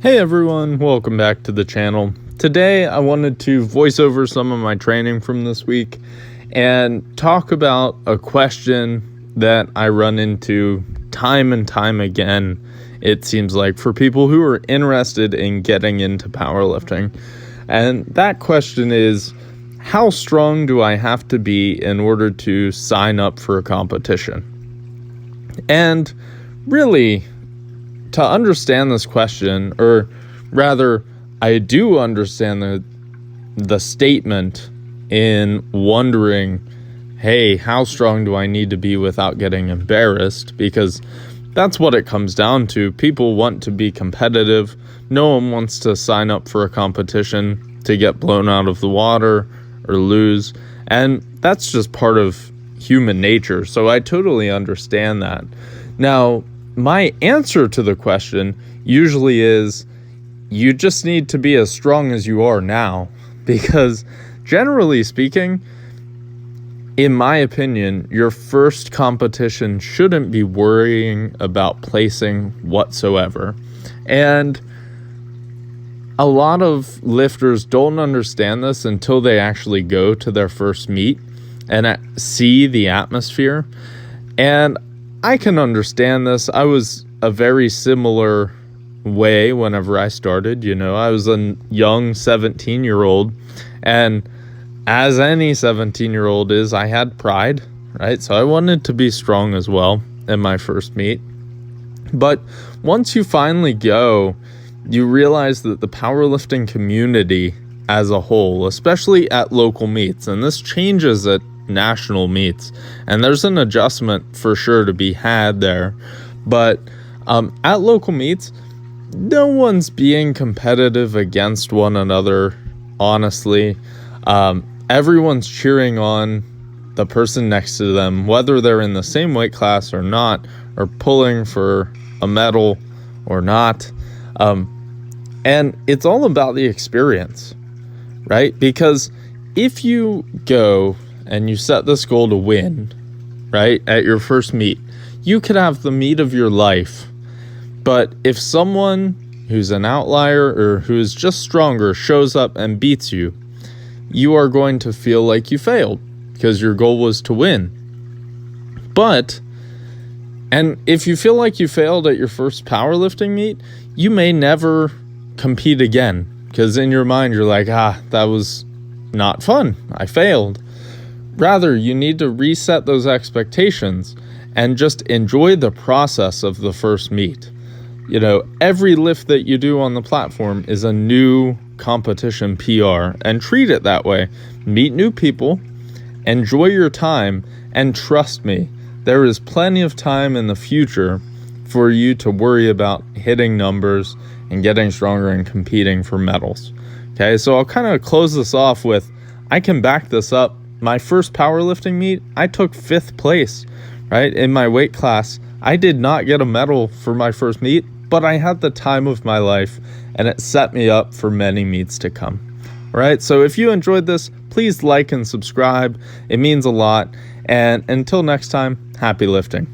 Hey everyone, welcome back to the channel. Today I wanted to voice over some of my training from this week and talk about a question that I run into time and time again, it seems like, for people who are interested in getting into powerlifting. And that question is, how strong do I have to be in order to sign up for a competition? And really, to understand this question, or rather, I do understand the statement in wondering, hey, how strong do I need to be without getting embarrassed? Because that's what it comes down to. People want to be competitive. No one wants to sign up for a competition to get blown out of the water or lose. And that's just part of human nature. So I totally understand that. Now, my answer to the question usually is, you just need to be as strong as you are now, because generally speaking, in my opinion, your first competition shouldn't be worrying about placing whatsoever. And a lot of lifters don't understand this until they actually go to their first meet and see the atmosphere. And I can understand this. I was a very similar way whenever I started. I was a young 17-year-old, and as any 17-year-old is, I had pride, right? So I wanted to be strong as well in my first meet. But once you finally go, you realize that the powerlifting community as a whole, especially at local meets, and this changes at national meets, and there's an adjustment for sure to be had there, but at local meets, no one's being competitive against one another. Honestly, everyone's cheering on the person next to them, whether they're in the same weight class or not, or pulling for a medal or not. And it's all about the experience, right? Because if you go and you set this goal to win, right, at your first meet, you could have the meet of your life. But if someone who's an outlier or who's just stronger shows up and beats you, you are going to feel like you failed because your goal was to win. And if you feel like you failed at your first powerlifting meet, you may never compete again, because in your mind you're like, that was not fun, I failed. Rather, you need to reset those expectations and just enjoy the process of the first meet. Every lift that you do on the platform is a new competition PR, and treat it that way. Meet new people, enjoy your time, and trust me, there is plenty of time in the future for you to worry about hitting numbers and getting stronger and competing for medals. Okay, so I'll kind of close this off with, I can back this up. My first powerlifting meet, I took 5th place, right, in my weight class. I did not get a medal for my first meet, but I had the time of my life, and it set me up for many meets to come. All right, so if you enjoyed this, please like and subscribe. It means a lot. And until next time, happy lifting.